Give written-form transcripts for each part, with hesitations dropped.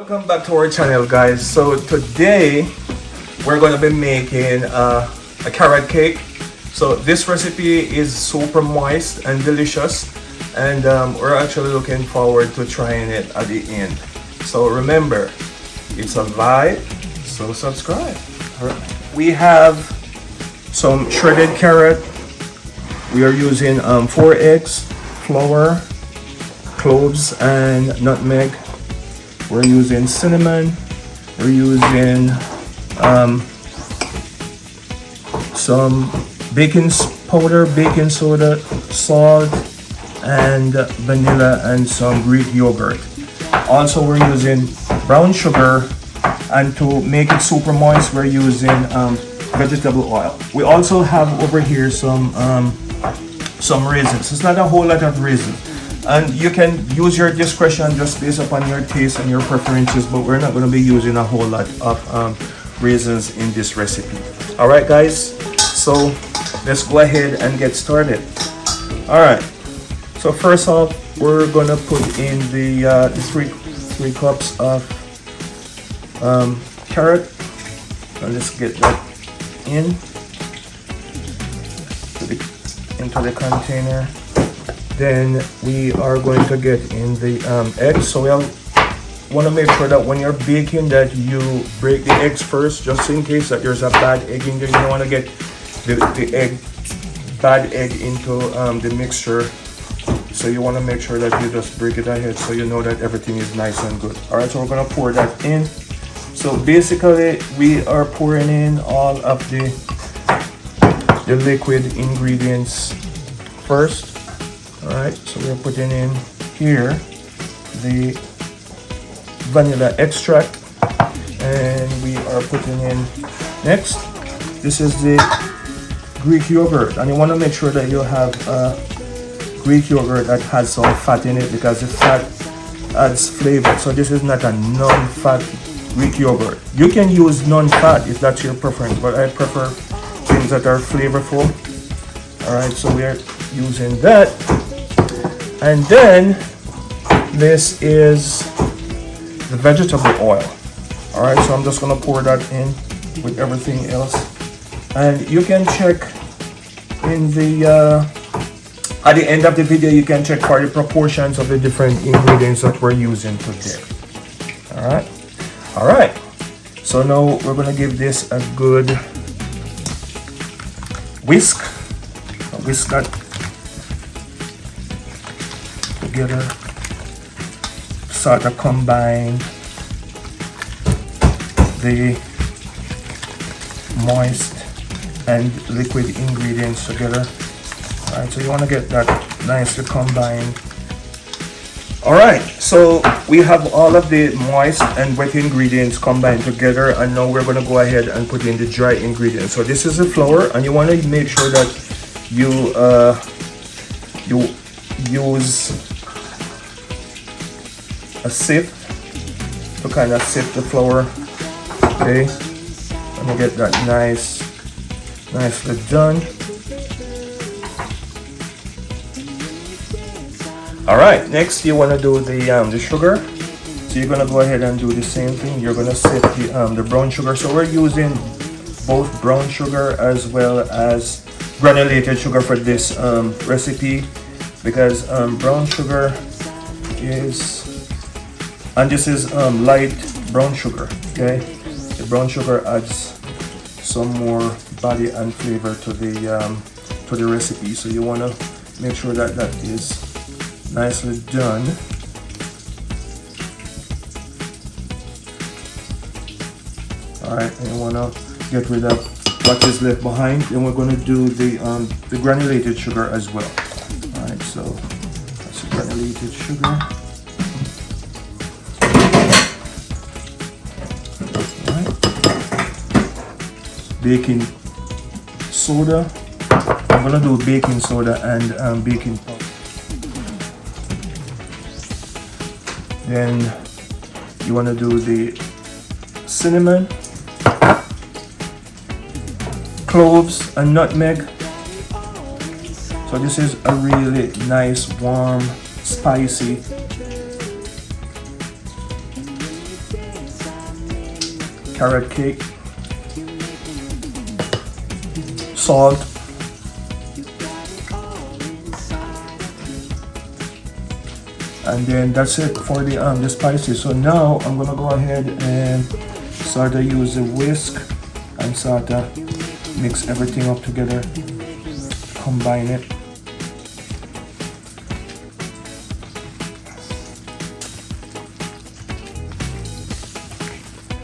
Welcome back to our channel, guys. So today we're going to be making a carrot cake. So this recipe is super moist and delicious, and we're actually looking forward to trying it at the end. So remember, it's a vibe, so subscribe. All right. We have some shredded carrot. We are using 4 eggs, flour, cloves, and nutmeg. We're using cinnamon. We're using some baking powder, baking soda, salt, and vanilla, and some Greek yogurt. Also, we're using brown sugar, and to make it super moist, we're using vegetable oil. We also have over here some raisins. It's not a whole lot of raisins, and you can use your discretion just based upon your taste and your preferences, but we're not going to be using a whole lot of raisins in this recipe. All right, guys, so let's go ahead and get started. All right, so first off, we're going to put in the 3 cups of carrot, and let's get that into the container. Then we are going to get in the eggs. So we want to make sure that when you're baking that you break the eggs first, just in case that there's a bad egg in there. You don't want to get the bad egg into the mixture. So you want to make sure that you just break it ahead so you know that everything is nice and good. All right, so we're going to pour that in. So basically we are pouring in all of the liquid ingredients first. All right, so we're putting in here the vanilla extract, and we are putting in next, this is the Greek yogurt, and you want to make sure that you have Greek yogurt that has some fat in it, because the fat adds flavor. So this is not a non-fat Greek yogurt. You can use non-fat if that's your preference, but I prefer things that are flavorful. All right, so we are using that. And then this is the vegetable oil. All right, so I'm just gonna pour that in with everything else. And you can check in the at the end of the video, you can check for the proportions of the different ingredients that we're using today. All right, so now we're gonna give this a good whisk that together, sort of combine the moist and liquid ingredients together. All right, so you want to get that nicely combined. All right, so we have all of the moist and wet ingredients combined together, and now we're going to go ahead and put in the dry ingredients. So this is the flour, and you want to make sure that you use a sieve to kind of sift the flour. Okay, let me get that nicely done. All right, next you want to do the sugar. So you're gonna go ahead and do the same thing. You're gonna sift the brown sugar. So we're using both brown sugar as well as granulated sugar for this recipe, because brown sugar is, and this is light brown sugar. Okay, the brown sugar adds some more body and flavor to the recipe. So you want to make sure that that is nicely done. All right, and you want to get rid of what is left behind. Then we're going to do the granulated sugar as well. All right, so that's granulated sugar. All right, baking soda. I'm going to do baking soda and baking powder. Then you want to do the cinnamon, cloves, and nutmeg. So this is a really nice, warm, spicy carrot cake, salt, and then that's it for the spices. So now I'm gonna go ahead and sort of use a whisk and sort of mix everything up together, combine it.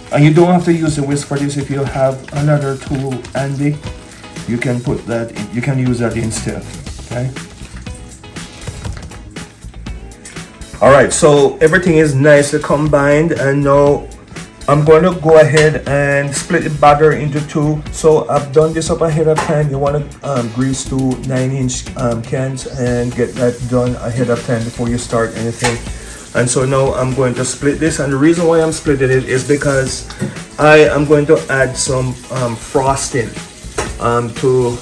And you don't have to use a whisk for this. If you have another tool handy, you can put that in, you can use that instead. Okay. All right, so everything is nicely combined, and now I'm going to go ahead and split the batter into two. So I've done this up ahead of time. You want to grease two 9-inch cans and get that done ahead of time before you start anything. And so now I'm going to split this, and the reason why I'm splitting it is because I am going to add some frosting to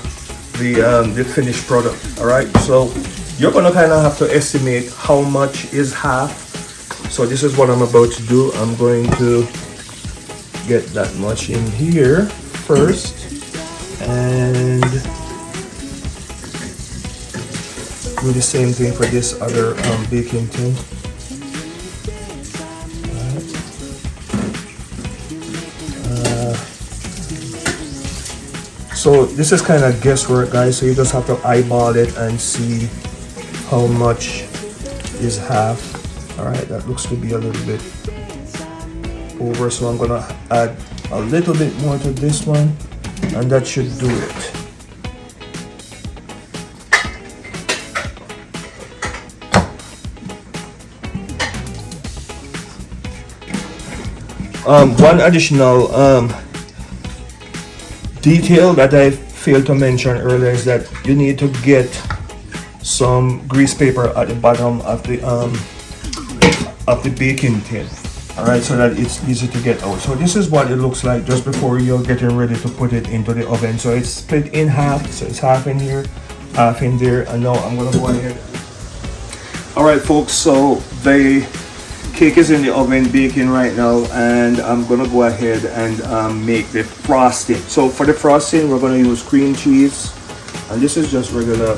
the finished product. All right, so you're going to kind of have to estimate how much is half. So this is what I'm about to do. I'm going to get that much in here first, and do the same thing for this other baking tin. So this is kind of guesswork, guys, so you just have to eyeball it and see how much is half. All right, that looks to be a little bit over, so I'm gonna add a little bit more to this one, and that should do it. One additional detail that I failed to mention earlier is that you need to get some grease paper at the bottom of the baking tin. All right, so that it's easy to get out. So this is what it looks like just before you're getting ready to put it into the oven. So it's split in half, so it's half in here, half in there, and now I'm gonna go ahead. All right, folks, so the cake is in the oven baking right now, and I'm gonna go ahead and make the frosting. So for the frosting, we're gonna use cream cheese, and this is just regular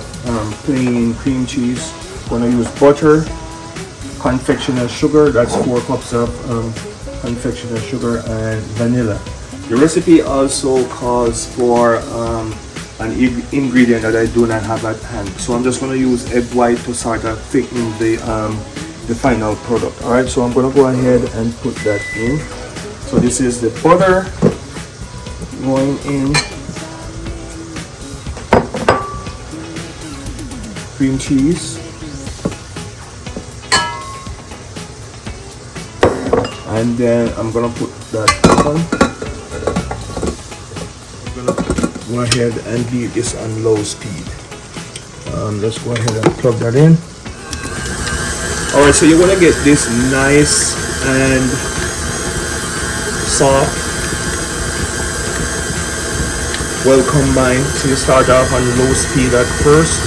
plain cream cheese. We're gonna use butter, confectioners sugar, that's 4 cups of confectioners sugar, and vanilla. The recipe also calls for an ingredient that I do not have at hand, so I'm just gonna use egg white to sort of thicken the final product. All right, so I'm gonna go ahead and put that in. So this is the butter going in, cream cheese, and then I'm gonna put that on. I'm gonna go ahead and leave this on low speed. Let's go ahead and plug that in. All right, so you want to get this nice and soft, well combined. So you start off on low speed at first.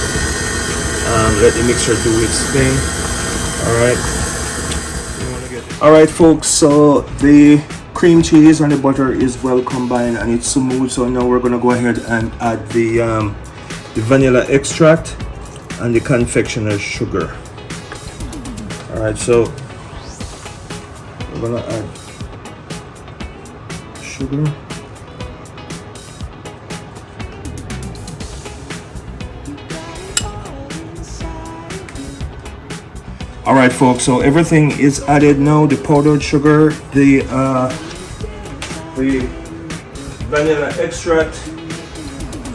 Let the mixture do its thing. All right, folks. So the cream cheese and the butter is well combined and it's smooth. So now we're gonna go ahead and add the vanilla extract and the confectioner's sugar. Alright, so we're gonna add sugar. Alright, folks, so everything is added now, the powdered sugar, the vanilla extract,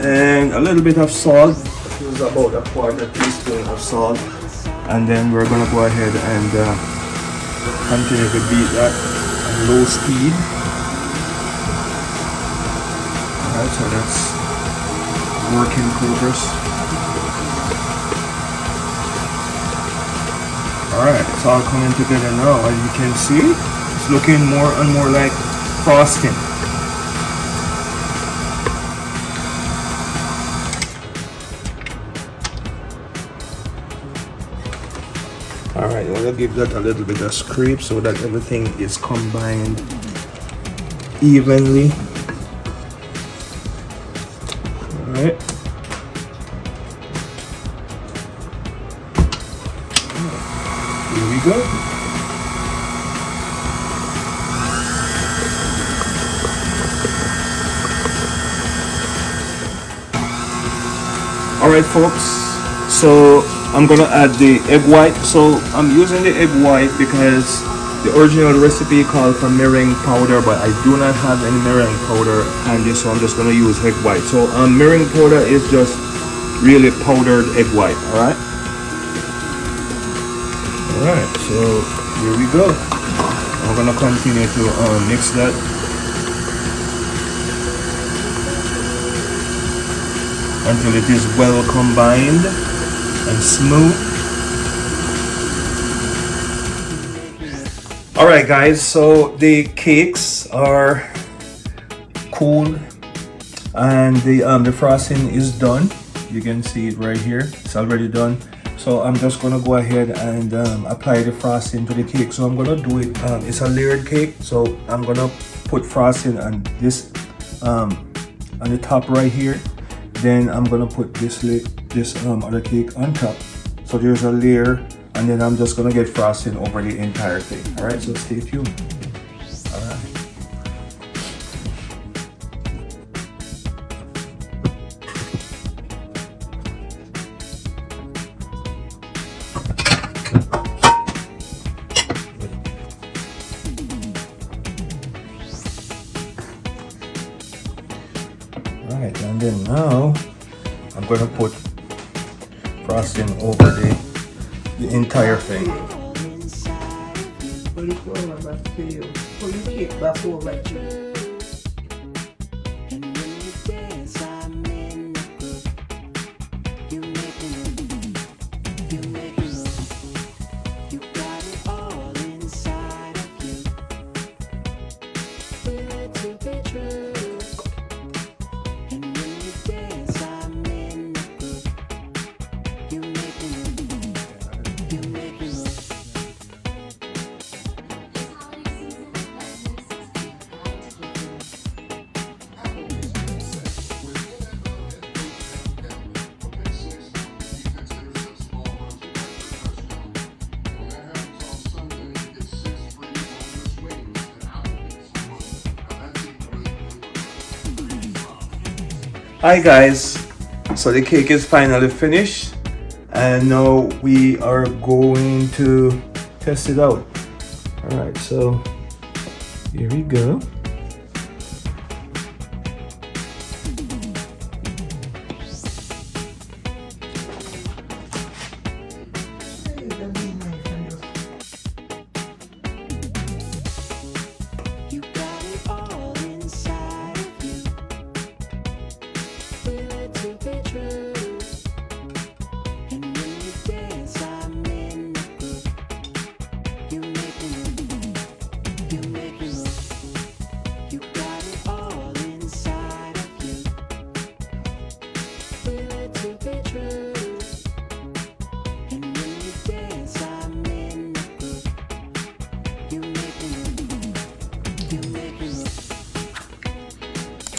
and a little bit of salt. Use about a 1/4 teaspoon of salt. And then we're gonna go ahead and continue to beat that at low speed. Alright, so that's work in progress. Alright, it's all coming together now. As you can see, it's looking more and more like frosting. Alright, you want to give that a little bit of scrape so that everything is combined evenly. All right. Here we go. All right, folks. So I'm gonna add the egg white. So I'm using the egg white because the original recipe called for meringue powder, but I do not have any meringue powder handy, so I'm just gonna use egg white. So meringue powder is just really powdered egg white. All right. All right. So here we go. I'm gonna continue to mix that. Until it is well combined and smooth. All right, guys, so the cakes are cooled and the frosting is done. You can see it right here. It's already done. So I'm just gonna go ahead and apply the frosting to the cake. So I'm gonna do it. It's a layered cake, so I'm gonna put frosting on this on the top right here. Then I'm gonna put this other cake on top. So there's a layer, and then I'm just gonna get frosting over the entire thing. All right, so stay tuned. All right. All right, and then now I'm gonna put frosting over the entire thing. Hi guys, so the cake is finally finished and now we are going to test it out. All right, so here we go.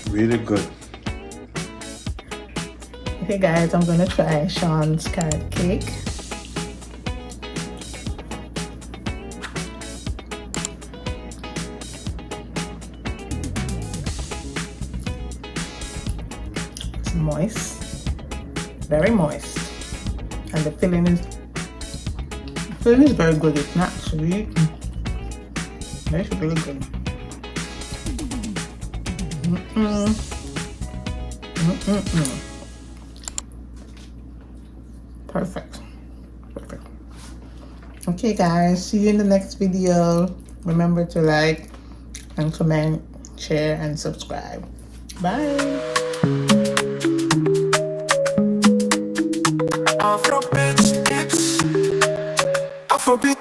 Really good. Okay guys, I'm gonna try Shawn's carrot cake. It's moist, very moist, and the filling is very good. It's not sweet. It's really good. Perfect. Okay guys, see you in the next video. Remember to like and comment, share and subscribe. Bye. Afrobeat,